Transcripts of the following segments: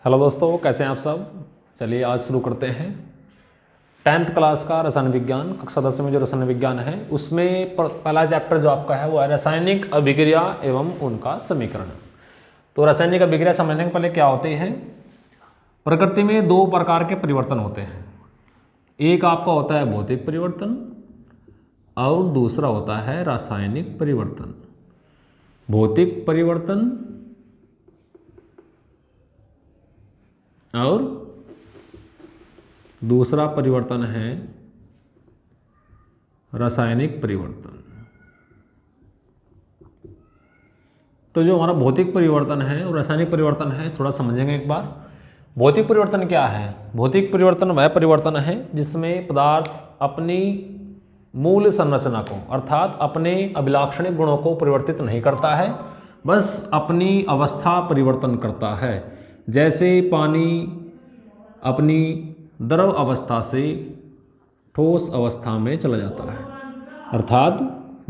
Hello दोस्तों, कैसे हैं आप सब। चलिए आज शुरू करते हैं 10th क्लास का रसायन विज्ञान। कक्षा 10 में जो रसायन विज्ञान है उसमें पहला चैप्टर जो आपका है वो है रासायनिक अभिक्रिया एवं उनका समीकरण। तो रासायनिक अभिक्रिया समझने के पहले क्या होती है, प्रकृति में दो प्रकार के परिवर्तन होते हैं। एक आपका होता है भौतिक परिवर्तन और दूसरा होता है रासायनिक परिवर्तन। भौतिक परिवर्तन और दूसरा परिवर्तन है रासायनिक परिवर्तन। तो जो हमारा भौतिक परिवर्तन है और रासायनिक परिवर्तन है थोड़ा समझेंगे एक बार। भौतिक परिवर्तन क्या है? भौतिक परिवर्तन वह परिवर्तन है जिसमें पदार्थ अपनी मूल संरचना को अर्थात अपने अभिलाक्षणिक गुणों को परिवर्तित नहीं करता है, बस अपनी अवस्था परिवर्तन करता है। जैसे पानी अपनी द्रव अवस्था से ठोस अवस्था में चला जाता है, अर्थात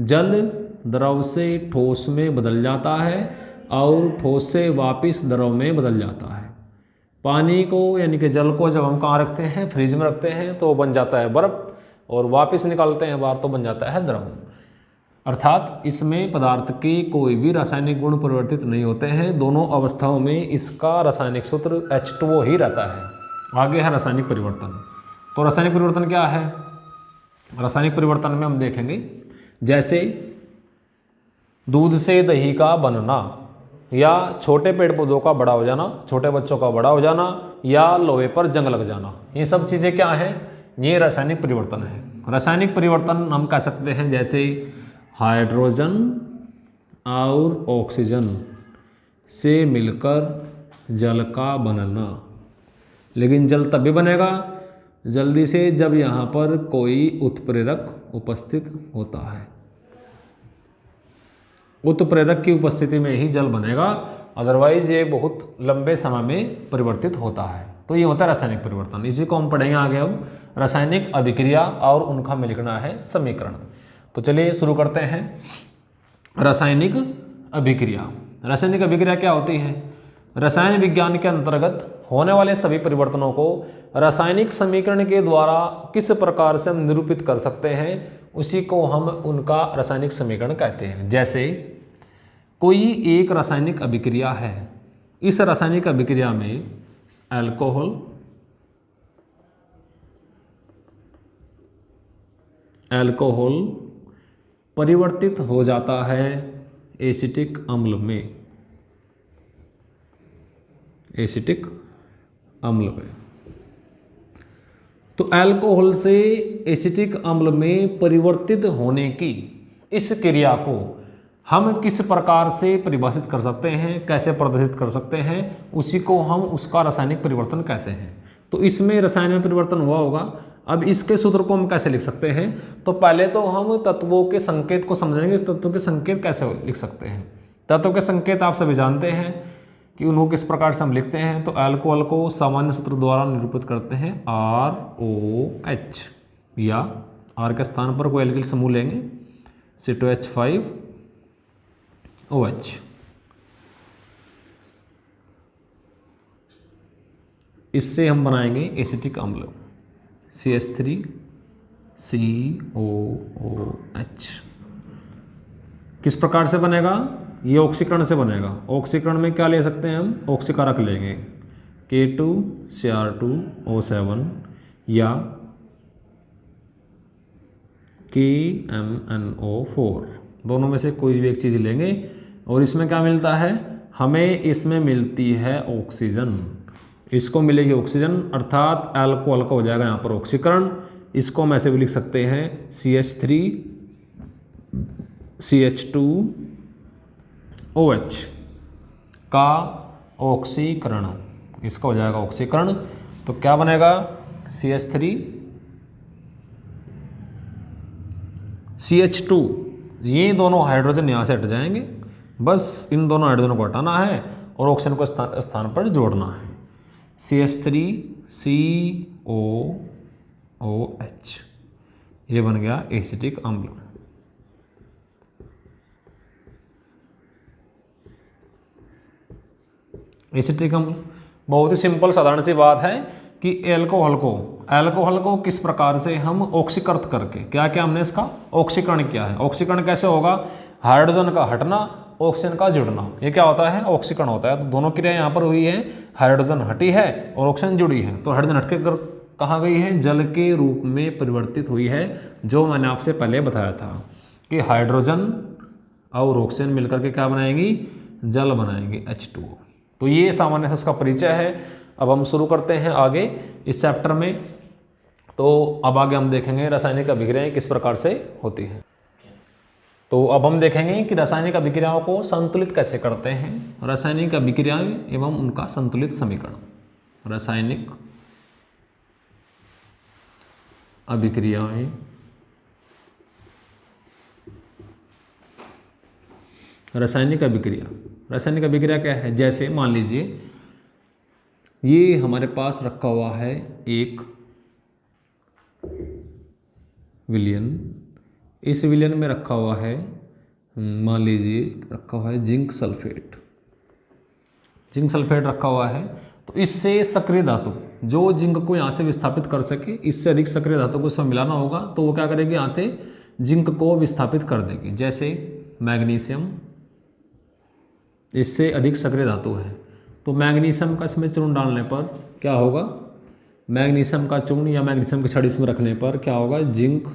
जल द्रव से ठोस में बदल जाता है और ठोस से वापस द्रव में बदल जाता है। पानी को यानी कि जल को जब हम कहाँ रखते हैं, फ्रिज में रखते हैं तो बन जाता है बर्फ, और वापस निकालते हैं बाहर तो बन जाता है द्रव। अर्थात इसमें पदार्थ के कोई भी रासायनिक गुण परिवर्तित नहीं होते हैं। दोनों अवस्थाओं में इसका रासायनिक सूत्र H2O ही रहता है। आगे है रासायनिक परिवर्तन। तो रासायनिक परिवर्तन क्या है? रासायनिक परिवर्तन में हम देखेंगे जैसे दूध से दही का बनना, या छोटे पेड़ पौधों का बड़ा हो जाना, छोटे बच्चों का बड़ा हो जाना, या लोहे पर जंग लग जाना, ये सब चीज़ें क्या हैं? ये रासायनिक परिवर्तन है। रासायनिक परिवर्तन हम कह सकते हैं जैसे हाइड्रोजन और ऑक्सीजन से मिलकर जल का बनना। लेकिन जल तभी बनेगा जल्दी से जब यहाँ पर कोई उत्प्रेरक उपस्थित होता है। उत्प्रेरक की उपस्थिति में ही जल बनेगा, अदरवाइज ये बहुत लंबे समय में परिवर्तित होता है। तो ये होता है रासायनिक परिवर्तन। इसी को हम पढ़ेंगे आगे अब रासायनिक अभिक्रिया और उनका हमें लिखना है समीकरण। तो चलिए शुरू करते हैं। रासायनिक अभिक्रिया। रासायनिक अभिक्रिया क्या होती है? रसायन विज्ञान के अंतर्गत होने वाले सभी परिवर्तनों को रासायनिक समीकरण के द्वारा किस प्रकार से हम निरूपित कर सकते हैं, उसी को हम उनका रासायनिक समीकरण कहते हैं। जैसे कोई एक रासायनिक अभिक्रिया है, इस रासायनिक अभिक्रिया में अल्कोहल परिवर्तित हो जाता है एसिटिक अम्ल में। एसिटिक अम्ल में तो अल्कोहल से एसिटिक अम्ल में परिवर्तित होने की इस क्रिया को हम किस प्रकार से परिभाषित कर सकते हैं, कैसे प्रदर्शित कर सकते हैं, उसी को हम उसका रासायनिक परिवर्तन कहते हैं। तो इसमें रसायन में परिवर्तन हुआ होगा। अब इसके सूत्र को हम कैसे लिख सकते हैं? तो पहले तो हम तत्वों के संकेत को समझेंगे। इस तत्वों के संकेत कैसे लिख सकते हैं? तत्वों के संकेत आप सभी जानते हैं कि उनको किस प्रकार से हम लिखते हैं। तो अल्कोहल को सामान्य सूत्र द्वारा निरूपित करते हैं ROH, या R के स्थान पर कोई एल्किल समूह लेंगे C2H5OH। इससे हम बनाएंगे एसिटिक अम्ल CH3COOH। किस प्रकार से बनेगा? ये ऑक्सीकरण से बनेगा। ऑक्सीकरण में क्या ले सकते हैं हम? ऑक्सीकारक लेंगे K2Cr2O7 या KMNO4, दोनों में से कोई भी एक चीज़ लेंगे। और इसमें क्या मिलता है हमें? इसमें मिलती है ऑक्सीजन। इसको मिलेगी ऑक्सीजन, अर्थात अल्कोहल का हो जाएगा यहाँ पर ऑक्सीकरण। इसको हम ऐसे भी लिख सकते हैं CH3CH2OH का ऑक्सीकरण। इसका हो जाएगा ऑक्सीकरण। तो क्या बनेगा? CH3CH2। ये दोनों हाइड्रोजन यहाँ से हट जाएंगे, बस इन दोनों हाइड्रोजन को हटाना है और ऑक्सीजन को स्थान पर जोड़ना है। CH3COOH, ये बन गया एसिटिक अम्ल। एसिटिक अम्ल। बहुत ही सिंपल साधारण सी बात है कि एल्कोहल को किस प्रकार से हम ऑक्सीकृत करके, क्या क्या हमने इसका ऑक्सीकरण किया है। ऑक्सीकरण कैसे होगा, हाइड्रोजन का हटना, ऑक्सीजन का जुड़ना, ये क्या होता है, ऑक्सीकरण होता है। तो दोनों क्रिया यहाँ पर हुई है, हाइड्रोजन हटी है और ऑक्सीजन जुड़ी है। तो हाइड्रोजन हटके कहाँ गई है, जल के रूप में परिवर्तित हुई है, जो मैंने आपसे पहले बताया था कि हाइड्रोजन और ऑक्सीजन मिलकर के क्या बनाएंगी, जल बनाएंगे H2O। तो ये सामान्य से इसका परिचय है। अब हम शुरू करते हैं आगे इस चैप्टर में। तो अब आगे हम देखेंगे रासायनिक अभिक्रियाएं किस प्रकार से होती हैं। तो अब हम देखेंगे कि रासायनिक अभिक्रियाओं को संतुलित कैसे करते हैं, रासायनिक अभिक्रियाएं एवं उनका संतुलित समीकरण। रासायनिक अभिक्रियाएं रासायनिक अभिक्रिया क्या है, जैसे मान लीजिए ये हमारे पास रखा हुआ है एक विलयन, इस विलयन में रखा हुआ है, मान लीजिए रखा हुआ है जिंक सल्फेट रखा हुआ है। तो इससे सक्रिय धातु जो जिंक को यहाँ से विस्थापित कर सके, इससे अधिक सक्रिय धातु को इसमें मिलाना होगा, तो वो क्या करेगी, यहाँ से जिंक को विस्थापित कर देगी। जैसे मैग्नीशियम, इससे अधिक सक्रिय धातु है, तो मैग्नीशियम का इसमें चूर्ण डालने पर क्या होगा, मैग्नीशियम का चूर्ण या मैग्नीशियम की छड़ इसमें रखने पर क्या होगा, जिंक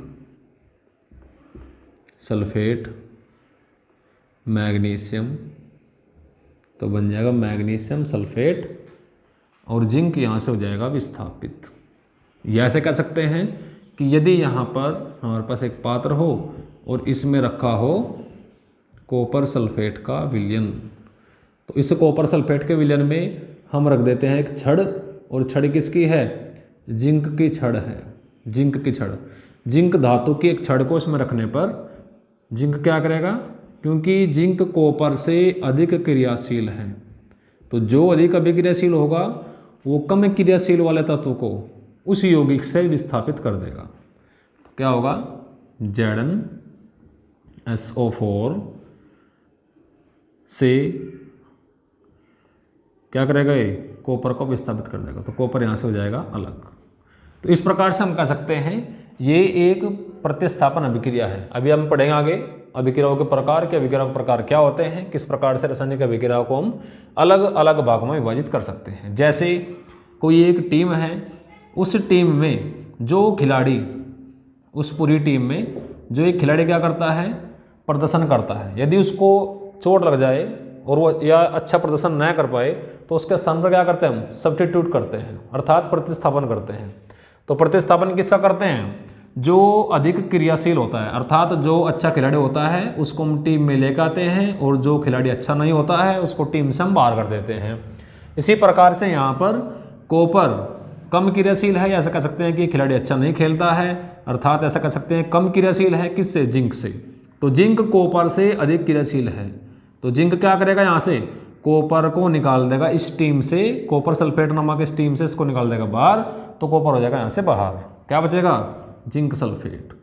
सल्फेट मैग्नीशियम, तो बन जाएगा मैग्नीशियम सल्फेट और जिंक यहाँ से हो जाएगा विस्थापित। या ऐसे कह सकते हैं कि यदि यहाँ पर हमारे पास एक पात्र हो और इसमें रखा हो कॉपर सल्फेट का विलयन, तो इस कॉपर सल्फेट के विलयन में हम रख देते हैं एक छड़, और छड़ किसकी है, जिंक की छड़ है, जिंक धातु की एक छड़ को इसमें रखने पर जिंक क्या करेगा, क्योंकि जिंक कॉपर से अधिक क्रियाशील है, तो जो अधिक अभिक्रियाशील होगा वो कम क्रियाशील वाले तत्व को उस यौगिक से विस्थापित कर देगा। तो क्या होगा, ZnSO4 से क्या करेगा, ये कॉपर को विस्थापित कर देगा, तो कॉपर यहाँ से हो जाएगा अलग। तो इस प्रकार से हम कह सकते हैं ये एक प्रतिस्थापन अभिक्रिया है। अभी हम पढ़ेंगे आगे अभिक्रियाओं के प्रकार के, अभिक्रियाओं के प्रकार क्या होते हैं, किस प्रकार से रासायनिक अभिक्रियाओं को हम अलग अलग भागों में विभाजित कर सकते हैं। जैसे कोई एक टीम है, उस टीम में जो खिलाड़ी, उस पूरी टीम में जो एक खिलाड़ी क्या करता है, प्रदर्शन करता है, यदि उसको चोट लग जाए और वो या अच्छा प्रदर्शन न कर पाए, तो उसके स्थान पर क्या करते हैं, हम सब्स्टिट्यूट करते हैं, अर्थात प्रतिस्थापन करते हैं। तो प्रतिस्थापन किसका करते हैं, जो अधिक क्रियाशील होता है, अर्थात जो अच्छा खिलाड़ी होता है उसको हम टीम में लेकर आते हैं, और जो खिलाड़ी अच्छा नहीं होता है उसको टीम से हम बाहर कर देते हैं। इसी प्रकार से यहाँ पर कॉपर कम क्रियाशील है, ऐसा कह सकते हैं कि खिलाड़ी अच्छा नहीं खेलता है, अर्थात ऐसा कह सकते हैं कम क्रियाशील है, किससे, जिंक से। तो जिंक कॉपर से अधिक क्रियाशील है, तो जिंक क्या करेगा, यहाँ से कॉपर को निकाल देगा इस टीम से, कॉपर सल्फेट नामक इस टीम से इसको निकाल देगा बाहर, तो कॉपर हो जाएगा यहाँ से बाहर, क्या बचेगा, जिंक सल्फेट।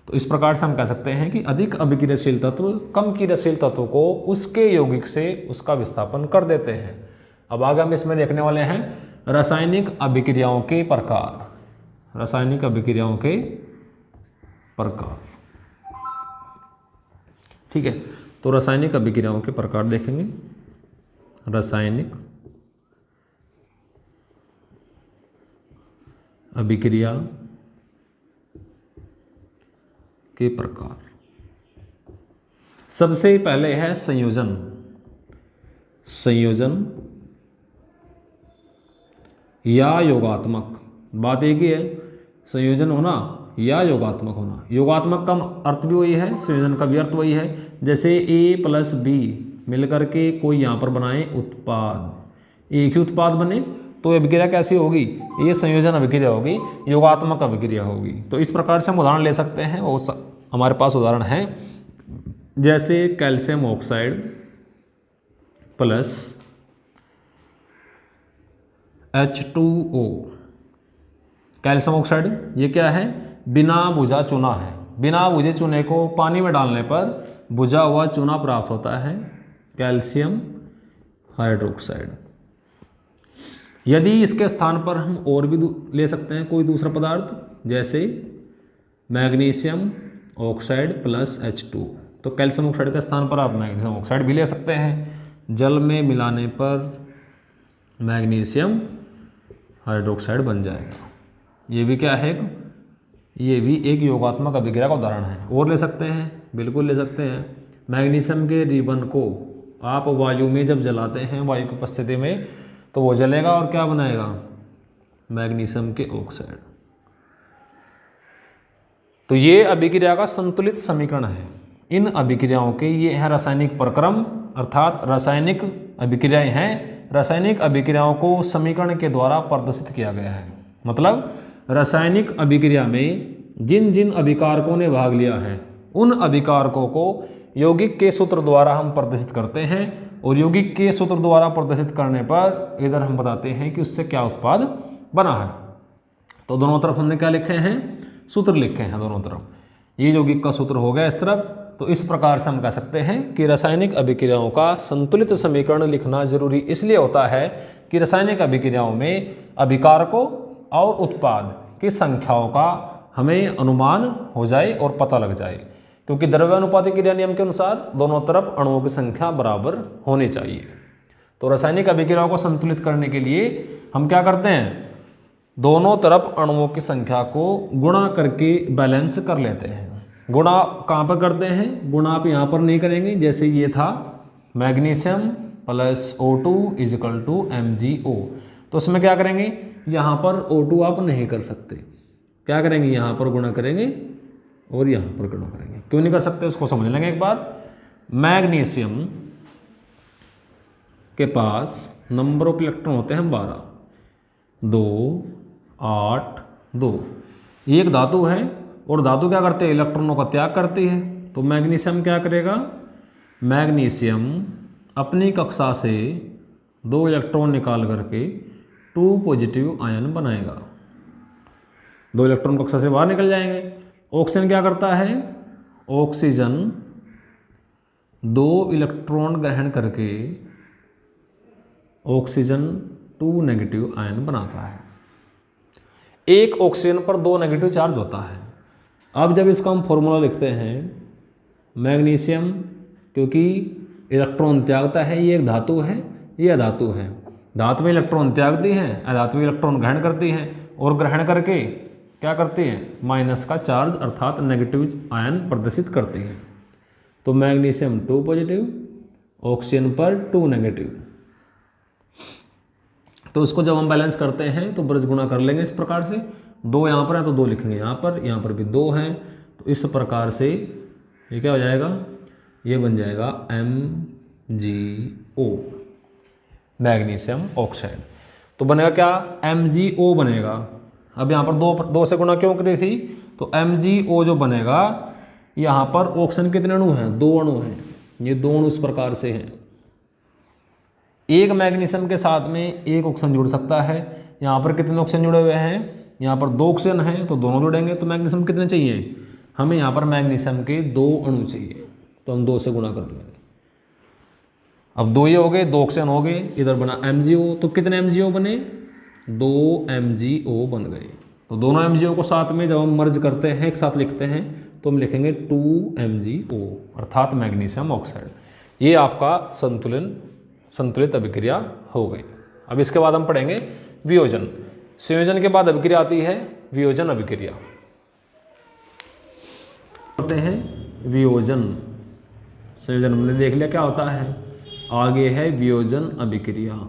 तो इस प्रकार से हम कह सकते हैं कि अधिक अभिक्रियाशील तत्व कम क्रियाशील तत्व को उसके यौगिक से उसका विस्थापन कर देते हैं। अब आगे हम इसमें देखने वाले हैं रासायनिक अभिक्रियाओं के प्रकार, रासायनिक अभिक्रियाओं के प्रकार, ठीक है। तो रासायनिक अभिक्रियाओं के प्रकार देखेंगे, रासायनिक अभिक्रिया के प्रकार। सबसे पहले है संयोजन या योगात्मक। बात एक ही है, संयोजन होना या योगात्मक होना। योगात्मक का अर्थ भी वही है, संयोजन का भी अर्थ वही है। जैसे A + B मिलकर के कोई यहाँ पर बनाए उत्पाद, एक ही उत्पाद बने, तो अभिक्रिया कैसी होगी, ये संयोजन अभिक्रिया होगी, योगात्मक अभिक्रिया होगी। तो इस प्रकार से हम उदाहरण ले सकते हैं, वो हमारे पास उदाहरण है, जैसे calcium oxide + H2O। Calcium oxide ये क्या है, बिना बुझा चूना है, बिना बुझे चूने को पानी में डालने पर बुझा हुआ चूना प्राप्त होता है, कैल्शियम हाइड्रोक्साइड। यदि इसके स्थान पर हम और भी ले सकते हैं कोई दूसरा पदार्थ, जैसे मैग्नीशियम ऑक्साइड प्लस H2, तो कैल्शियम ऑक्साइड के स्थान पर आप मैग्नीशियम ऑक्साइड भी ले सकते हैं। जल में मिलाने पर मैग्नीशियम हाइड्रोक्साइड बन जाएगा। ये भी क्या है, ये भी एक योगात्मक अभिक्रिया का उदाहरण है। और ले सकते हैं, बिल्कुल ले सकते हैं। मैग्नीशियम के रिबन को आप वायु में जब जलाते हैं, वायु की उपस्थिति में, तो वो जलेगा और क्या बनाएगा, मैग्नीशियम के ऑक्साइड। तो ये अभिक्रिया का संतुलित समीकरण है। इन अभिक्रियाओं के ये है रासायनिक प्रक्रम, अर्थात रासायनिक अभिक्रियाएं हैं। रासायनिक अभिक्रियाओं को समीकरण के द्वारा प्रदर्शित किया गया है। मतलब रासायनिक अभिक्रिया में जिन जिन अभिकारकों ने भाग लिया है, उन अभिकारकों को यौगिक के सूत्र द्वारा हम प्रदर्शित करते हैं, और यौगिक के सूत्र द्वारा प्रदर्शित करने पर इधर हम बताते हैं कि उससे क्या उत्पाद बना है। तो दोनों तरफ हमने क्या लिखे हैं, सूत्र लिखे हैं दोनों तरफ। ये यौगिक का सूत्र हो गया इस तरफ। तो इस प्रकार से हम कह सकते हैं कि रासायनिक अभिक्रियाओं का संतुलित समीकरण लिखना जरूरी इसलिए होता है कि रासायनिक अभिक्रियाओं में अभिकारकों और उत्पाद की संख्याओं का हमें अनुमान हो जाए और पता लग जाए, क्योंकि द्रव्यानुपातिक क्रिया नियम के अनुसार दोनों तरफ अणुओं की संख्या बराबर होनी चाहिए। तो रासायनिक अभिक्रियाओं को संतुलित करने के लिए हम क्या करते हैं, दोनों तरफ अणुओं की संख्या को गुणा करके बैलेंस कर लेते हैं। गुणा कहाँ पर करते हैं, गुणा आप यहाँ पर नहीं करेंगे। जैसे ये था magnesium plus O2 is equal to MgO, तो उसमें क्या करेंगे, यहाँ पर O2 आप नहीं कर सकते, क्या करेंगे, यहाँ पर गुणा करेंगे और यहाँ पर गुणा करेंगे। क्यों नहीं कर सकते, उसको समझ लेंगे एक बार। मैग्नीशियम के पास नंबर ऑफ इलेक्ट्रॉन होते हैं 12, 2, 8, 2। ये एक धातु है, और धातु क्या करते हैं, इलेक्ट्रॉनों का त्याग करती है। तो मैग्नीशियम क्या करेगा, मैग्नीशियम अपनी कक्षा से 2 इलेक्ट्रॉन निकाल करके 2 पॉजिटिव आयन बनाएगा। 2 इलेक्ट्रॉन कक्षा से बाहर निकल जाएंगे। ऑक्सीजन क्या करता है, ऑक्सीजन 2 इलेक्ट्रॉन ग्रहण करके ऑक्सीजन 2 नेगेटिव आयन बनाता है। एक ऑक्सीजन पर 2 नेगेटिव चार्ज होता है। अब जब इसका हम फॉर्मूला लिखते हैं, मैग्नीशियम क्योंकि इलेक्ट्रॉन त्यागता है, ये एक धातु है, ये अधातु है। धातु में इलेक्ट्रॉन त्यागती है, अधातु में इलेक्ट्रॉन ग्रहण करती है, और ग्रहण करके क्या करती है, माइनस का चार्ज अर्थात नेगेटिव आयन प्रदर्शित करती है। तो मैग्नीशियम 2 पॉजिटिव, ऑक्सीजन पर 2 नेगेटिव। तो इसको जब हम बैलेंस करते हैं तो ब्रज गुणा कर लेंगे इस प्रकार से। 2 यहाँ पर है तो 2 लिखेंगे यहाँ पर भी 2 हैं, तो इस प्रकार से ये क्या हो जाएगा, ये बन जाएगा MgO, मैग्नीशियम ऑक्साइड। तो बनेगा क्या, MgO बनेगा। अब यहाँ पर 2 से गुणा क्यों करी थी, तो MgO जो बनेगा, यहाँ पर ऑक्सीजन कितने अणु हैं, 2 अणु हैं। ये 2 अणु इस प्रकार से हैं। एक मैग्नीशियम के साथ में एक ऑक्सीजन जुड़ सकता है। यहाँ पर कितने ऑक्सीजन जुड़े हुए हैं, यहाँ पर 2 ऑक्सीजन हैं, तो दोनों जुड़ेंगे। तो मैग्नीशियम कितने चाहिए, हमें यहाँ पर मैग्नीशियम के 2 अणु चाहिए, तो हम 2 से गुणा कर लेंगे। अब 2 ये हो गए, 2 ऑक्सीजन हो गए, इधर बना MgO। तो कितने MgO बने, 2 MgO बन गए। तो दोनों MgO को साथ में जब हम मर्ज करते हैं, एक साथ लिखते हैं, तो हम लिखेंगे 2 MgO अर्थात मैग्नीशियम ऑक्साइड। ये आपका संतुलित अभिक्रिया हो गई। अब इसके बाद हम पढ़ेंगे वियोजन। संयोजन के बाद अभिक्रिया आती है वियोजन अभिक्रिया। होते हैं वियोजन, संयोजन हमने देख लिया क्या होता है। आगे है वियोजन अभिक्रिया।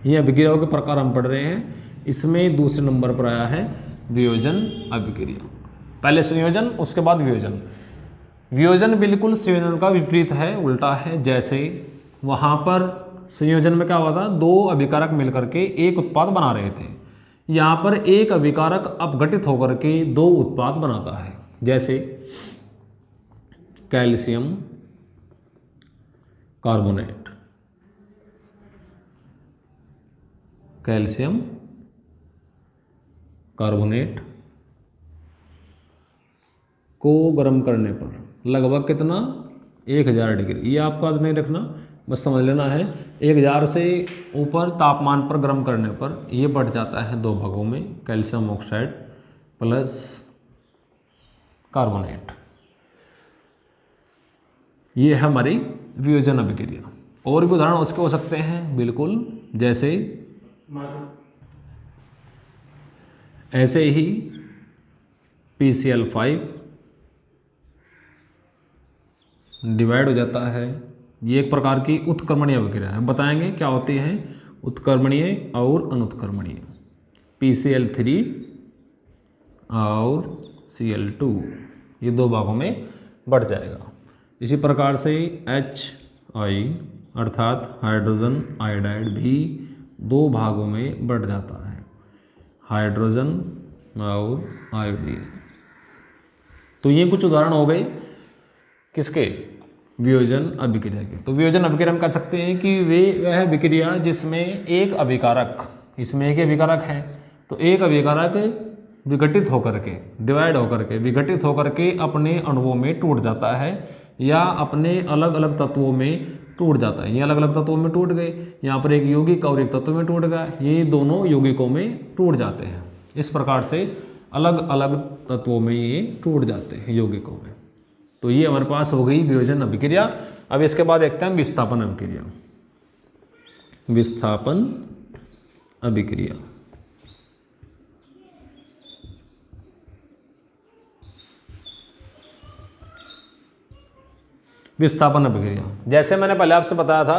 ये अभिक्रियाओं के प्रकार हम पढ़ रहे हैं। इसमें दूसरे नंबर पर आया है वियोजन अभिक्रिया। पहले संयोजन, उसके बाद वियोजन। वियोजन बिल्कुल संयोजन का विपरीत है, उल्टा है। जैसे वहाँ पर संयोजन में क्या हुआ था, 2 अभिकारक मिलकर के एक उत्पाद बना रहे थे। यहाँ पर एक अभिकारक अपघटित होकर के 2 उत्पाद बनाता है। जैसे कैल्शियम कार्बोनेट, कैल्शियम कार्बोनेट को गर्म करने पर लगभग कितना, 1000 डिग्री। ये आपको याद नहीं रखना, बस समझ लेना है। 1000 से ऊपर तापमान पर गर्म करने पर ये बढ़ जाता है 2 भागों में, कैल्शियम ऑक्साइड प्लस कार्बोनेट। ये है हमारी वियोजन अभिक्रिया। और भी उदाहरण उसके हो सकते हैं बिल्कुल, जैसे ऐसे ही PCl5 डिवाइड हो जाता है। ये एक प्रकार की उत्क्रमणीय अभिक्रिया है। बताएंगे क्या होती है उत्क्रमणीय और अनुत्क्रमणीय। PCl3 और Cl2 ये 2 भागों में बढ़ जाएगा। इसी प्रकार से HI अर्थात हाइड्रोजन आयोडाइड भी 2 भागों में बढ़ जाता है, हाइड्रोजन और आयोडीन। तो ये कुछ उदाहरण हो गए किसके, वियोजन अभिक्रिया के। तो वियोजन अभिक्रिया हम कह सकते हैं कि वह अभिक्रिया जिसमें एक अभिकारक, इसमें एक अभिकारक है तो एक अभिकारक विघटित होकर के, डिवाइड होकर के, विघटित होकर के अपने अणुओं में टूट जाता है या अपने अलग अलग तत्वों में टूट जाता है। ये अलग अलग तत्वों में टूट गए, यहाँ पर एक यौगिक और एक तत्व में टूट गया, ये दोनों यौगिकों में टूट जाते हैं। इस प्रकार से अलग अलग तत्वों में ये टूट जाते हैं यौगिकों में। तो ये हमारे पास हो गई वियोजन अभिक्रिया। अब इसके बाद देखते हैं विस्थापन अभिक्रिया। विस्थापन अभिक्रिया विस्थापन अभिक्रिया, जैसे मैंने पहले आपसे बताया था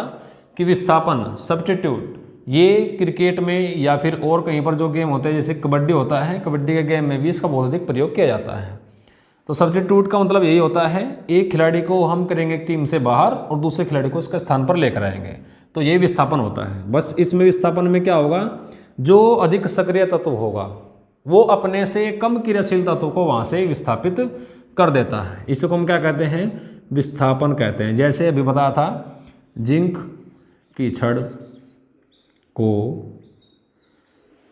कि विस्थापन सब्स्टिट्यूट, ये क्रिकेट में या फिर और कहीं पर जो गेम होते हैं जैसे कबड्डी होता है, कबड्डी के गेम में भी इसका बहुत अधिक प्रयोग किया जाता है। तो सब्स्टिट्यूट का मतलब यही होता है एक खिलाड़ी को हम करेंगे टीम से बाहर और दूसरे खिलाड़ी को उसके स्थान पर लेकर आएंगे, तो ये विस्थापन होता है। बस इसमें विस्थापन में क्या होगा, जो अधिक सक्रिय तत्व होगा वो अपने से कम क्रियाशील तत्व को वहाँ से विस्थापित कर देता है। इसको हम क्या कहते हैं, विस्थापन कहते हैं। जैसे अभी बताया था जिंक की छड़ को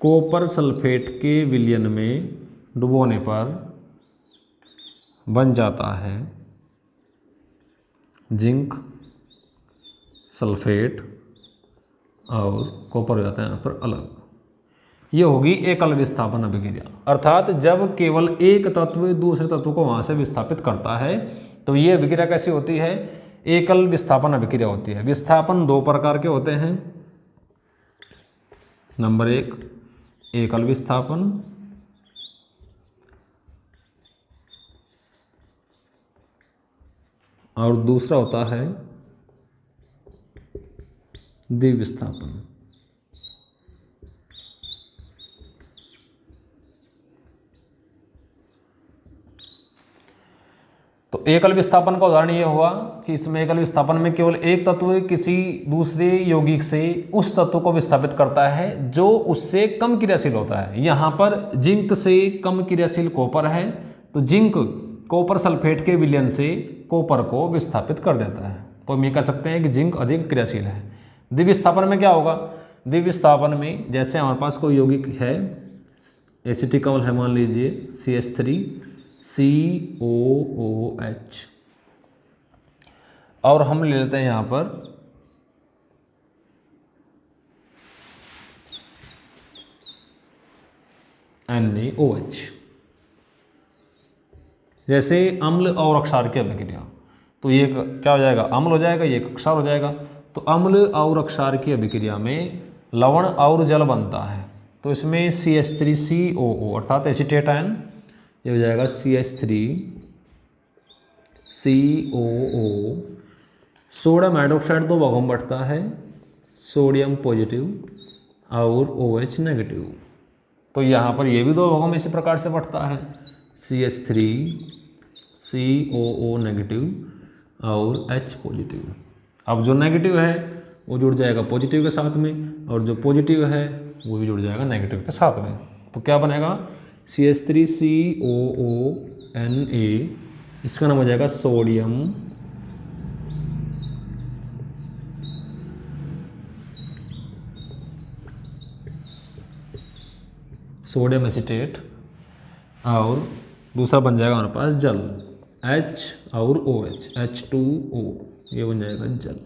कॉपर सल्फेट के विलयन में डुबोने पर बन जाता है जिंक सल्फेट और कॉपर हो जाता है यहाँ पर अलग। ये होगी एकल विस्थापन अभिक्रिया, अर्थात जब केवल एक तत्व दूसरे तत्व को वहाँ से विस्थापित करता है तो ये अभिक्रिया कैसी होती है, एकल विस्थापन अभिक्रिया होती है। विस्थापन 2 प्रकार के होते हैं। नंबर 1 एकल विस्थापन और दूसरा होता है द्विविस्थापन। तो एकल विस्थापन का उदाहरण ये हुआ कि इसमें एकल विस्थापन में केवल एक तत्व किसी दूसरे यौगिक से उस तत्व को विस्थापित करता है जो उससे कम क्रियाशील होता है। यहाँ पर जिंक से कम क्रियाशील कॉपर है तो जिंक कॉपर सल्फेट के विलयन से कॉपर को विस्थापित कर देता है। तो हम ये कह सकते हैं कि जिंक अधिक क्रियाशील है। द्विविस्थापन में क्या होगा, द्विविस्थापन में जैसे हमारे पास कोई यौगिक है, एसिटिक अम्ल है मान लीजिए CH3COOH और हम ले लेते हैं यहाँ पर NaOH। जैसे अम्ल और क्षार की अभिक्रिया, तो ये क्या हो जाएगा, अम्ल हो जाएगा, ये क्षार हो जाएगा। तो अम्ल और क्षार की अभिक्रिया में लवण और जल बनता है, तो इसमें CH3COO अर्थात एसीटेट आयन, ये हो जाएगा CH3COO। सोडियम हाइड्रोक्साइड 2 भागों में बढ़ता है, सोडियम पॉजिटिव और OH नेगेटिव। तो यहाँ पर ये भी 2 भागों में इसी प्रकार से बढ़ता है, CH3COO नेगेटिव और H पॉजिटिव। अब जो नेगेटिव है वो जुड़ जाएगा पॉजिटिव के साथ में और जो पॉजिटिव है वो भी जुड़ जाएगा नेगेटिव के साथ में। तो क्या बनेगा, CH3COONA, इसका नाम हो जाएगा सोडियम एसीटेट और दूसरा बन जाएगा हमारे पास जल, H और OH, H2O, ये बन जाएगा जल।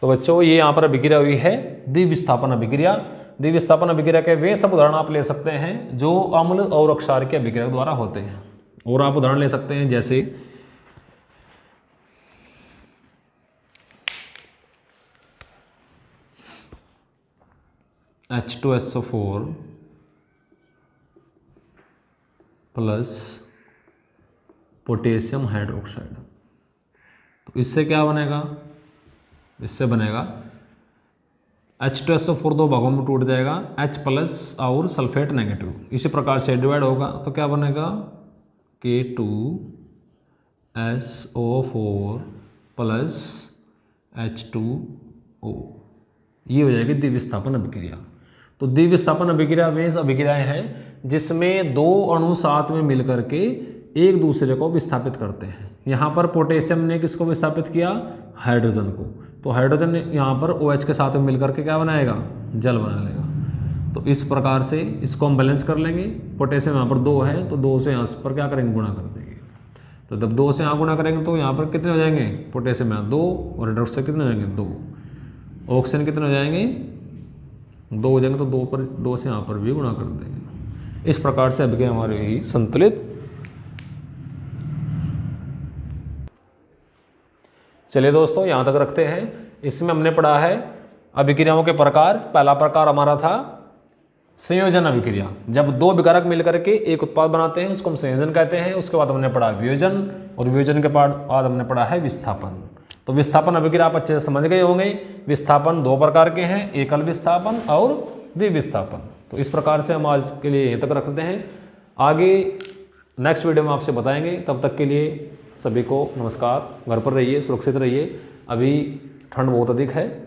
तो बच्चों ये यहाँ पर अभिक्रिया हुई है द्विविस्थापन अभिक्रिया। द्विविस्थापन अभिक्रिया के वे सब उदाहरण आप ले सकते हैं जो अम्ल और क्षार की अभिक्रिया द्वारा होते हैं। और आप उदाहरण ले सकते हैं जैसे H2SO4 प्लस पोटेशियम हाइड्रोक्साइड। तो इससे क्या बनेगा, इससे बनेगा H2SO4 दो भागों में टूट जाएगा, H प्लस और सल्फेट नेगेटिव, इसी प्रकार से डिवाइड होगा तो क्या बनेगा K2SO4 प्लस H2O। ये हो जाएगी द्विविस्थापन अभिक्रिया। तो द्विविस्थापन अभिक्रिया वे अभिक्रियाएं हैं जिसमें दो अणु साथ में मिलकर के एक दूसरे को विस्थापित करते हैं। यहाँ पर पोटेशियम ने किसको विस्थापित किया, हाइड्रोजन को। तो हाइड्रोजन यहाँ पर OH के साथ में मिलकर के क्या बनाएगा, जल बना लेगा। तो इस प्रकार से इसको हम बैलेंस कर लेंगे। पोटेशियम यहाँ पर 2 है तो 2 से यहाँ पर क्या करेंगे, गुणा कर देंगे। तो जब 2 से यहाँ गुणा करेंगे तो यहाँ पर कितने हो जाएंगे, पोटेशियम यहाँ 2 और हाइड्रोक्साइड कितने हो जाएंगे 2, ऑक्सीजन कितने हो जाएंगे 2 हो जाएंगे। तो 2 पर 2 से यहाँ पर भी गुणा कर देंगे। इस प्रकार से अभिक्रिया हमारी हुई संतुलित। चलिए दोस्तों यहाँ तक रखते हैं। इसमें हमने पढ़ा है अभिक्रियाओं के प्रकार। पहला प्रकार हमारा था संयोजन अभिक्रिया, जब दो विकारक मिलकर के एक उत्पाद बनाते हैं उसको हम संयोजन कहते हैं। उसके बाद हमने पढ़ा वियोजन, और वियोजन के बाद हमने पढ़ा है विस्थापन। तो विस्थापन अभिक्रिया आप अच्छे से समझ गए होंगे। विस्थापन 2 प्रकार के हैं, एकल विस्थापन और द्विविस्थापन। तो इस प्रकार से हम आज के लिए यहीं तक रखते हैं। आगे नेक्स्ट वीडियो में आपसे बताएंगे। तब तक के लिए सभी को नमस्कार। घर पर रहिए, सुरक्षित रहिए। अभी ठंड बहुत अधिक है।